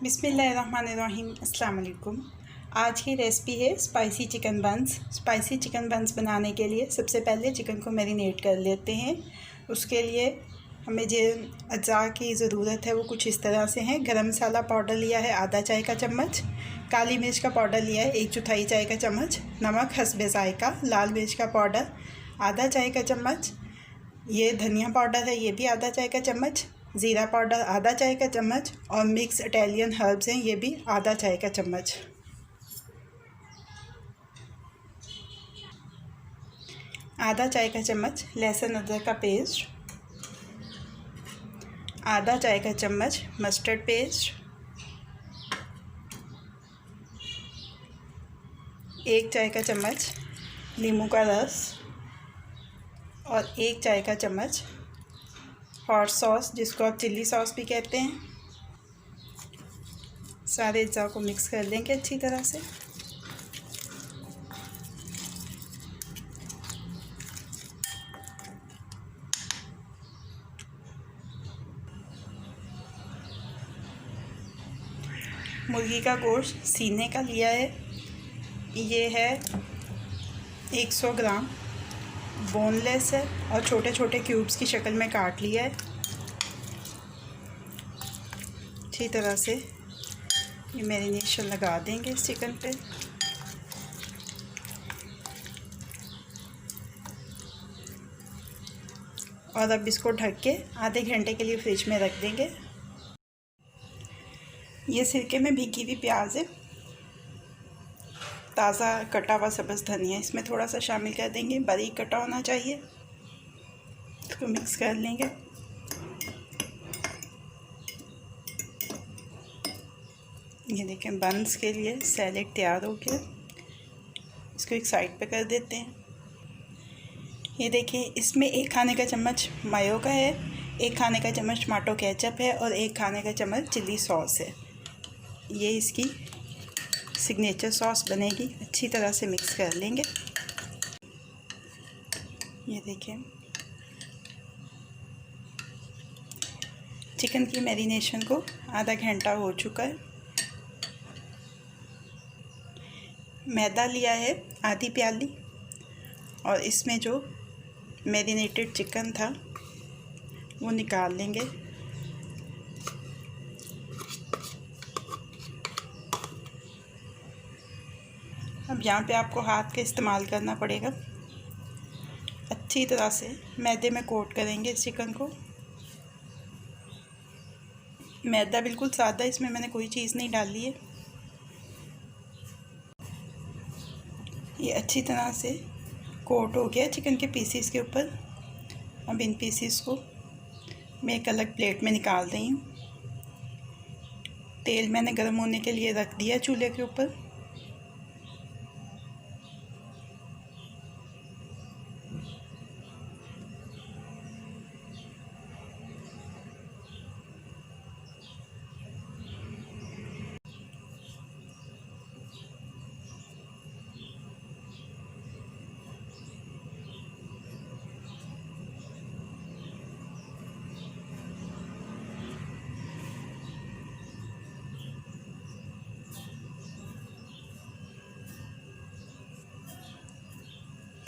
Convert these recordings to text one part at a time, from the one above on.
बिस्मिल्लाहिर्रहमानिर्रहीम अस्सलाम वालेकुम। आज की रेसिपी है स्पाइसी चिकन बंस। स्पाइसी चिकन बंस बनाने के लिए सबसे पहले चिकन को मैरिनेट कर लेते हैं। उसके लिए हमें जो अज्जा की ज़रूरत है वो कुछ इस तरह से हैं। गरम मसाला पाउडर लिया है आधा चाय का चम्मच, काली मिर्च का पाउडर लिया है 1/4 चाय का चम्मच, नमक हस्बे ज़ायका, लाल मिर्च का पाउडर आधा चाय का चम्मच, ये धनिया पाउडर है ये भी आधा चाय का चम्मच, ज़ीरा पाउडर आधा चाय का चम्मच और मिक्स इटालियन हर्ब्स हैं ये भी आधा चाय का चम्मच। आधा चाय का चम्मच लहसुन अदरक का पेस्ट, आधा चाय का चम्मच मस्टर्ड पेस्ट, 1 चाय का चम्मच नींबू का रस और 1 चाय का चम्मच हॉट सॉस जिसको आप चिल्ली सॉस भी कहते हैं। सारे अज्जा को मिक्स कर लेंगे अच्छी तरह से। मुर्गी का गोश्त सीने का लिया है, ये है 100 ग्राम, बोनलेस है और छोटे छोटे क्यूब्स की शक्ल में काट लिया है। अच्छी तरह से ये मैरिनेशन लगा देंगे इस चिकन पे। और अब इसको ढक के आधे घंटे के लिए फ्रिज में रख देंगे। ये सिरके में भीगी हुई प्याज है, ताज़ा कटा हुआ सब्ज़ धनिया इसमें थोड़ा सा शामिल कर देंगे, बारीक कटा होना चाहिए। इसको मिक्स कर लेंगे। ये देखें बंस के लिए सैलेड तैयार हो गया। इसको एक साइड पे कर देते हैं। ये देखिए इसमें 1 खाने का चम्मच मायो का है, 1 खाने का चम्मच टमाटो केचप है और 1 खाने का चम्मच चिल्ली सॉस है। ये इसकी सिग्नेचर सॉस बनेगी। अच्छी तरह से मिक्स कर लेंगे। ये देखें चिकन की मैरिनेशन को आधा घंटा हो चुका है। मैदा लिया है आधी प्याली और इसमें जो मैरिनेटेड चिकन था वो निकाल लेंगे। अब यहाँ पे आपको हाथ का इस्तेमाल करना पड़ेगा। अच्छी तरह से मैदे में कोट करेंगे इस चिकन को। मैदा बिल्कुल सादा, इसमें मैंने कोई चीज़ नहीं डाली है। ये अच्छी तरह से कोट हो गया चिकन के पीसीस के ऊपर। अब इन पीसीस को मैं एक अलग प्लेट में निकाल रही हूँ। तेल मैंने गर्म होने के लिए रख दिया चूल्हे के ऊपर।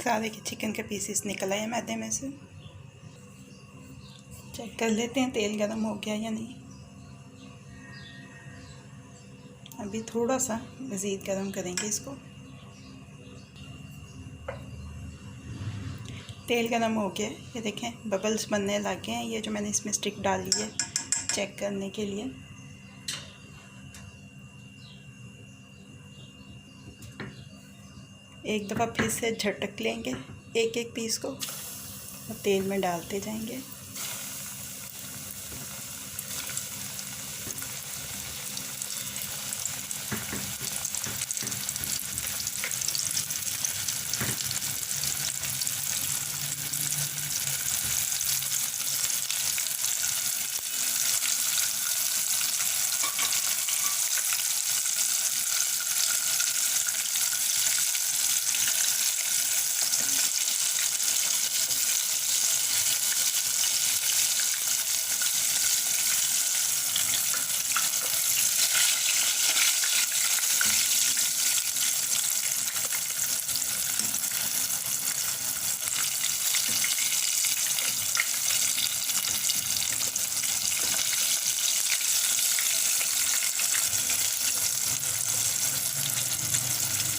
सारे के चिकन के पीसेस निकल आए मैदे में से। चेक कर लेते हैं तेल गर्म हो गया या नहीं। अभी थोड़ा सा मज़ीद गर्म करेंगे इसको। तेल गर्म हो गया, ये देखें बबल्स बनने लग गए हैं। ये जो मैंने इसमें स्टिक डाली है चेक करने के लिए। एक दफ़ा फिर से झटक लेंगे एक एक पीस को और तेल में डालते जाएंगे।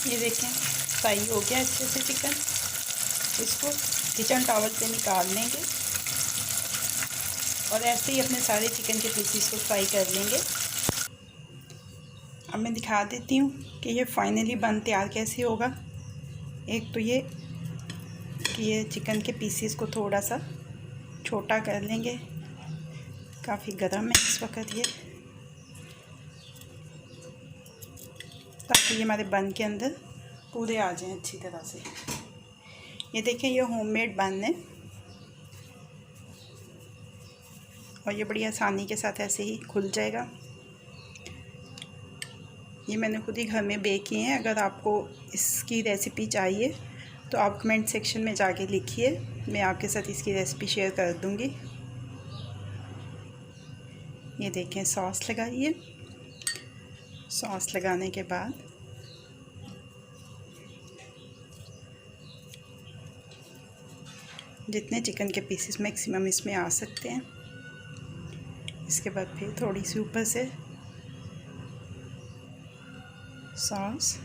ये देखें फ्राई हो गया अच्छे से चिकन। इसको किचन टॉवल पे निकाल लेंगे और ऐसे ही अपने सारे चिकन के पीसीस को फ्राई कर लेंगे। अब मैं दिखा देती हूँ कि ये फाइनली बन तैयार कैसे होगा। एक तो ये कि ये चिकन के पीसीस को थोड़ा सा छोटा कर लेंगे, काफ़ी गर्म है इस वक्त ये, ताकि ये हमारे बन के अंदर पूरे आ जाएं अच्छी तरह से। ये देखें ये होममेड बन है और ये बड़ी आसानी के साथ ऐसे ही खुल जाएगा। ये मैंने खुद ही घर में बेक किए हैं। अगर आपको इसकी रेसिपी चाहिए तो आप कमेंट सेक्शन में जाके लिखिए, मैं आपके साथ इसकी रेसिपी शेयर कर दूँगी। ये देखें सॉस लगाइए। सॉस लगाने के बाद जितने चिकन के पीसेस मैक्सिमम इसमें आ सकते हैं, इसके बाद फिर थोड़ी सी ऊपर से सॉस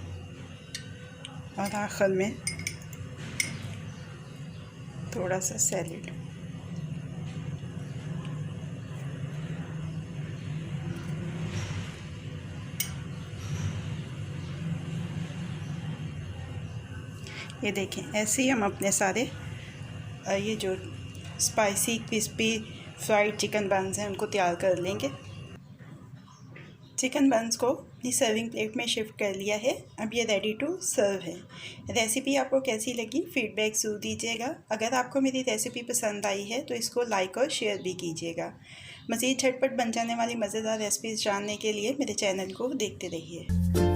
और आखिर में थोड़ा सा सैलेड। ये देखें ऐसे ही हम अपने सारे ये जो spicy crispy fried chicken buns हैं उनको तैयार कर लेंगे। चिकन बन्स को अपनी सर्विंग प्लेट में शिफ्ट कर लिया है। अब ये रेडी टू सर्व है। रेसिपी आपको कैसी लगी फीडबैक ज़रूर दीजिएगा। अगर आपको मेरी रेसिपी पसंद आई है तो इसको लाइक और शेयर भी कीजिएगा। मज़ीद झटपट बन जाने वाली मज़ेदार रेसिपीज़ जानने के लिए मेरे चैनल को देखते रहिए।